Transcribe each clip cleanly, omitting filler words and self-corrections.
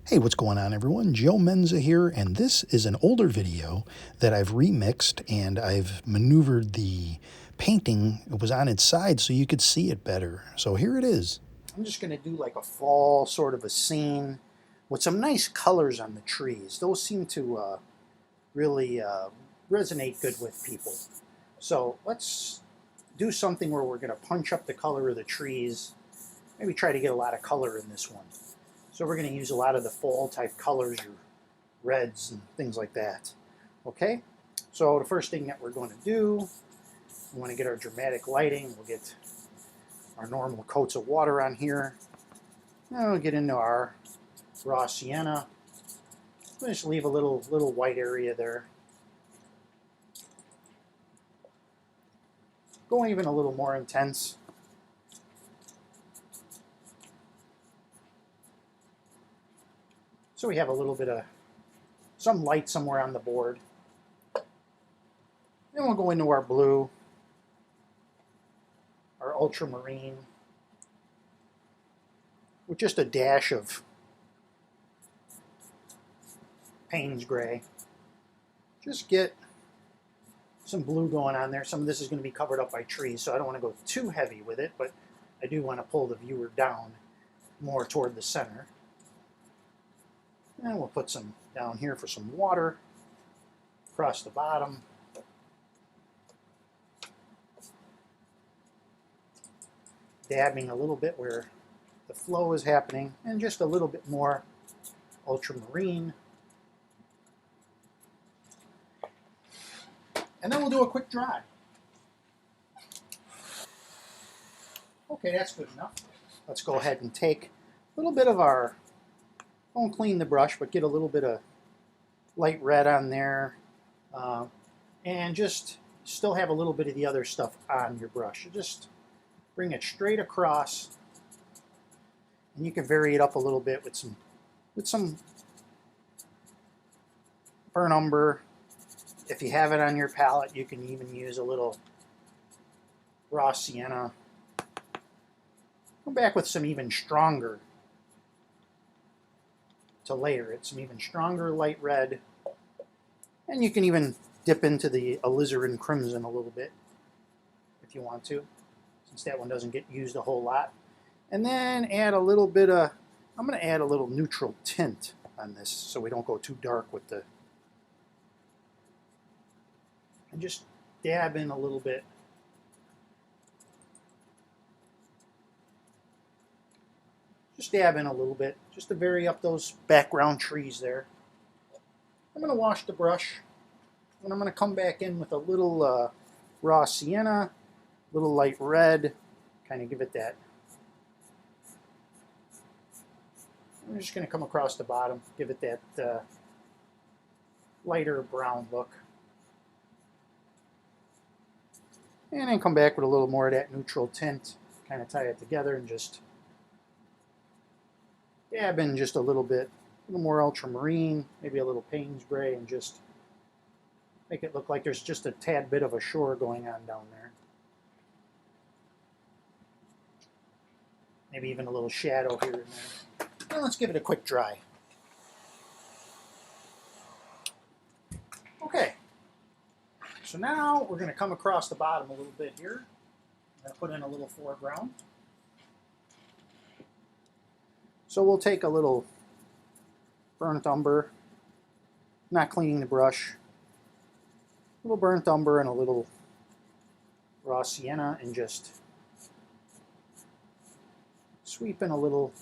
Hey, what's going on everyone? Joe Menza here, and this is an older video that I've remixed and I've maneuvered the painting. It was on its side so you could see it better. So here it is. I'm just going to do like a fall sort of a scene with some nice colors on the trees. Those seem to really resonate good with people. So let's do something where we're going to punch up the color of the trees. Maybe try to get a lot of color in this one. So we're going to use a lot of the fall type colors, your reds and things like that. Okay, so the first thing that we're going to do, we want to get our dramatic lighting. We'll get our normal coats of water on here. Now we'll get into our raw sienna. We'll just leave a little white area there. Go even a little more intense. So we have a little bit of some light somewhere on the board. Then we'll go into our blue, our ultramarine, with just a dash of Payne's gray. Just get some blue going on there. Some of this is going to be covered up by trees, so I don't want to go too heavy with it, but I do want to pull the viewer down more toward the center. And we'll put some down here for some water across the bottom. Dabbing a little bit where the flow is happening, and just a little bit more ultramarine. And then we'll do a quick dry. Okay, that's good enough. Let's go ahead and take a little bit of our, don't clean the brush, but get a little bit of light red on there. And just still have a little bit of the other stuff on your brush. You just bring it straight across, and you can vary it up a little bit with some burnt umber. If you have it on your palette, you can even use a little raw sienna. Go back with some even stronger to layer it, some even stronger light red. And you can even dip into the alizarin crimson a little bit if you want to, since that one doesn't get used a whole lot. And then add a little bit of, I'm going to add a little neutral tint on this so we don't go too dark with the, and just dab in a little bit. Just dab in a little bit, just to vary up those background trees there. I'm going to wash the brush, and I'm going to come back in with a little raw sienna, a little light red, kind of give it that. I'm just going to come across the bottom, give it that lighter brown look. And then come back with a little more of that neutral tint, kind of tie it together and just dab in just a little bit, a little more ultramarine, maybe a little Payne's gray, and just make it look like there's just a tad bit of a shore going on down there. Maybe even a little shadow here and there. And let's give it a quick dry. Okay, so now we're going to come across the bottom a little bit here. I'm going to put in a little foreground. So we'll take a little burnt umber, not cleaning the brush, a little burnt umber and a little raw sienna, and just sweep in a little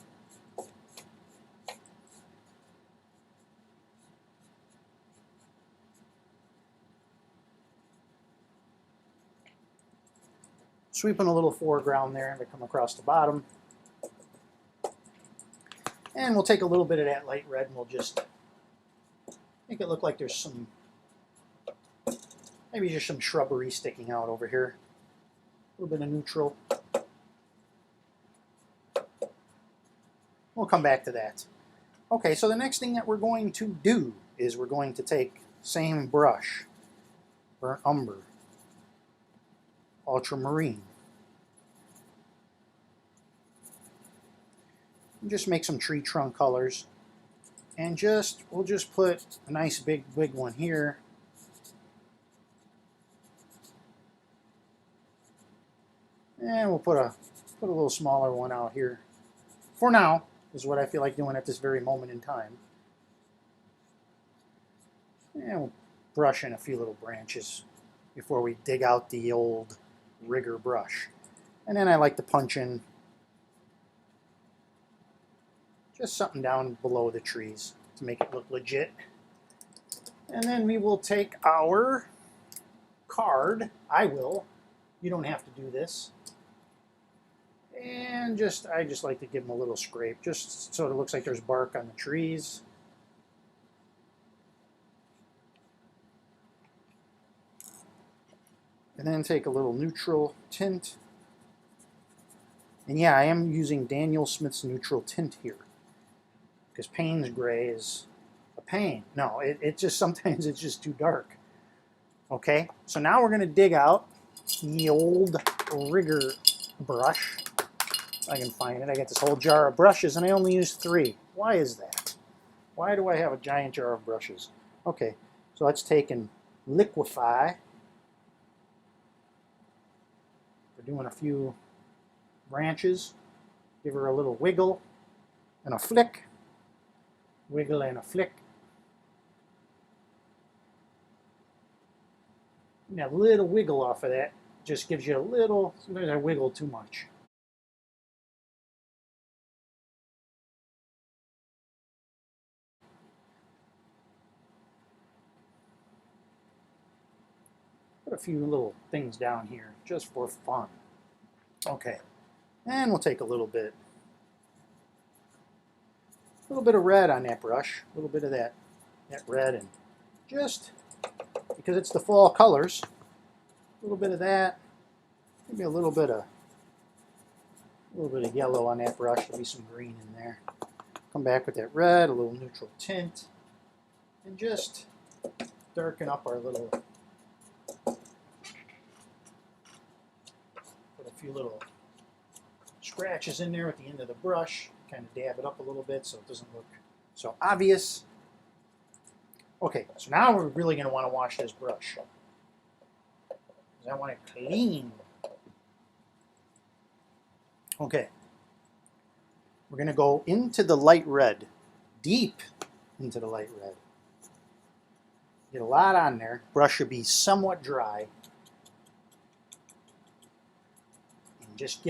foreground there to come across the bottom. And we'll take a little bit of that light red and we'll just make it look like there's some, maybe just some shrubbery sticking out over here. A little bit of neutral. We'll come back to that. Okay, so the next thing that we're going to do is we're going to take same brush, burnt umber, ultramarine, and just make some tree trunk colors. And we'll just put a nice big one here. And we'll put a little smaller one out here. For now, is what I feel like doing at this very moment in time. And we'll brush in a few little branches before we dig out the old rigger brush. And then I like to punch in just something down below the trees to make it look legit. And then we will take our card. I will. You don't have to do this. And I just like to give them a little scrape, just so it looks like there's bark on the trees. And then take a little neutral tint. And yeah, I am using Daniel Smith's neutral tint here, because Payne's gray is a pain. No, it just sometimes it's just too dark. Okay, so now we're going to dig out the old rigger brush. If I can find it. I got this whole jar of brushes and I only use 3. Why is that? Why do I have a giant jar of brushes? Okay, so let's take and liquefy. We're doing a few branches. Give her a little wiggle and a flick. Wiggle and a flick. And a little wiggle off of that just gives you a little, sometimes I wiggle too much. Put a few little things down here just for fun. Okay, and we'll take a little bit of red on that brush, a little bit of that red, and just because it's the fall colors, a little bit of that, maybe a little bit of yellow on that brush. There'll be some green in there. Come back with that red, a little neutral tint, and just darken up our little, put a few little scratches in there at the end of the brush, kind of dab it up a little bit so it doesn't look so obvious. Okay, so now we're really going to want to wash this brush. I want it clean. Okay, we're going to go into the light red, deep into the light red. Get a lot on there. Brush should be somewhat dry. And just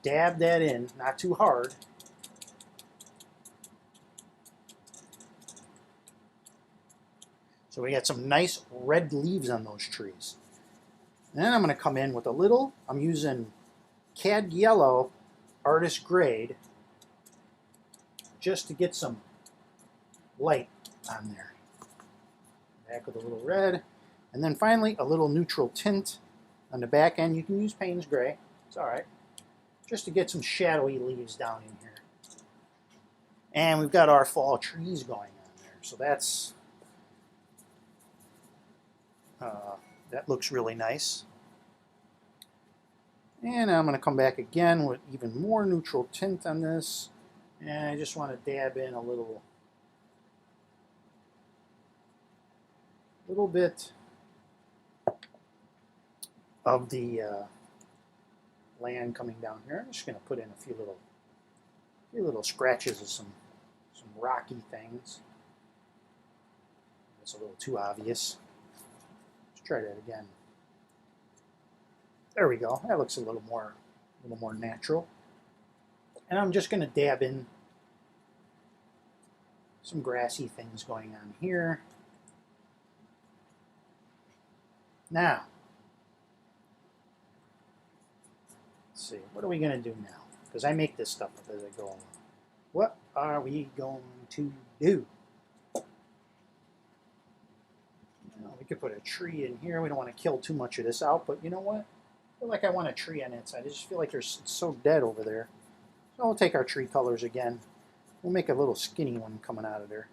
dab that in, not too hard. So we got some nice red leaves on those trees. And then I'm going to come in with a little, I'm using Cad Yellow Artist Grade just to get some light on there. Back with a little red. And then finally a little neutral tint on the back end. You can use Payne's Gray. It's alright. Just to get some shadowy leaves down in here. And we've got our fall trees going on there. So that looks really nice. And I'm going to come back again with even more neutral tint on this. And I just want to dab in a little bit of the land coming down here. I'm just going to put in a few little scratches of some rocky things. That's a little too obvious. Let's try that again. There we go. That looks a little more natural. And I'm just going to dab in some grassy things going on here. Now, let's see. What are we going to do now? Because I make this stuff up as I go along. What are we going to do? We could put a tree in here. We don't want to kill too much of this out, but you know what? I feel like I want a tree on that side. I just feel like it's so dead over there. So we'll take our tree colors again. We'll make a little skinny one coming out of there.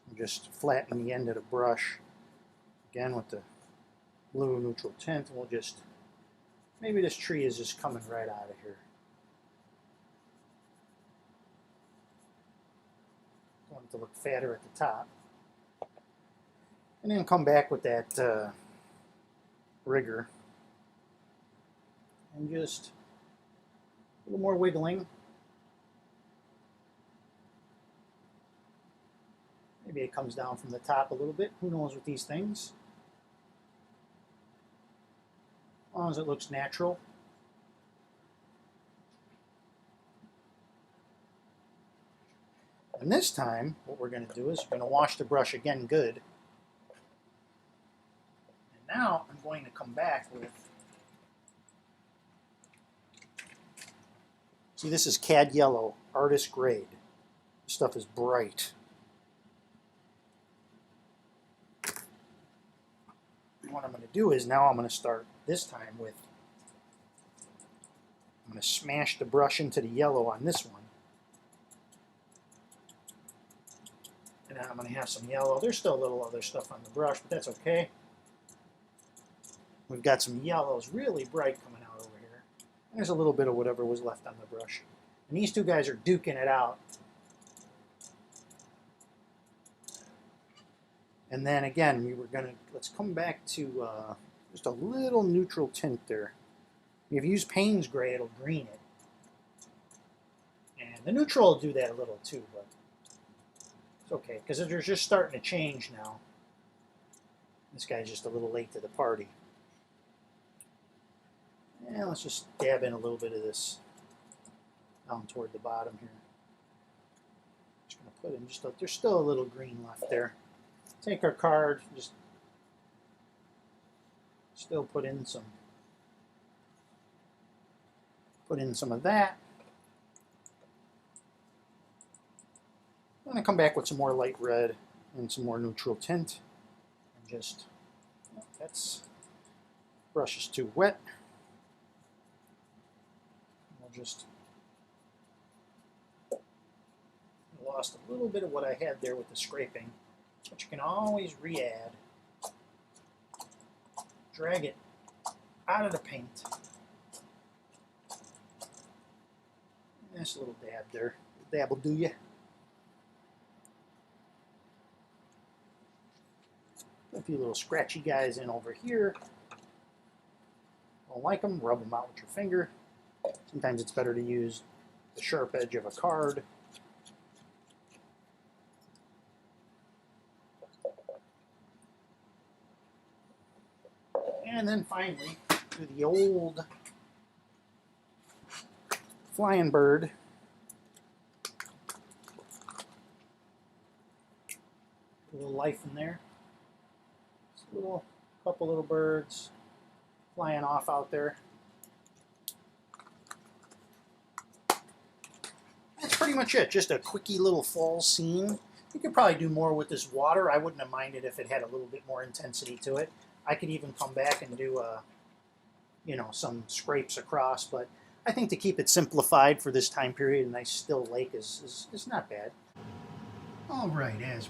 And just flatten the end of the brush. Again with the blue neutral tint. And we'll just, maybe this tree is just coming right out of here. to look fatter at the top. And then come back with that rigger. And just a little more wiggling. Maybe it comes down from the top a little bit. Who knows with these things? As long as it looks natural. And this time, what we're going to do is we're going to wash the brush again good. And now I'm going to come back with... See, this is cad yellow, artist grade. This stuff is bright. And what I'm going to do is now I'm going to start this time with... I'm going to smash the brush into the yellow on this one. And then I'm going to have some yellow. There's still a little other stuff on the brush, but that's okay. We've got some yellows really bright coming out over here. And there's a little bit of whatever was left on the brush. And these two guys are duking it out. And then again, let's come back to just a little neutral tint there. If you use Payne's Gray, it'll green it. And the neutral will do that a little too, but it's okay, because they're just starting to change now. This guy's just a little late to the party. And let's just dab in a little bit of this down toward the bottom here. Just going to put in just there's still a little green left there. Take our card, just still put in some of that. I'm going to come back with some more light red and some more neutral tint. And just, that's, brush is too wet. We'll just, I lost a little bit of what I had there with the scraping, but you can always re-add. Drag it out of the paint. Just a little dab there. A dab will do you. A few little scratchy guys in over here. Don't like them, rub them out with your finger. Sometimes it's better to use the sharp edge of a card. And then finally, do the old flying bird. A little life in there. Just a couple little birds flying off out there. That's pretty much it. Just a quickie little fall scene. You could probably do more with this water. I wouldn't have minded if it had a little bit more intensity to it. I could even come back and do some scrapes across, but I think to keep it simplified for this time period, a nice still lake is not bad. All right, as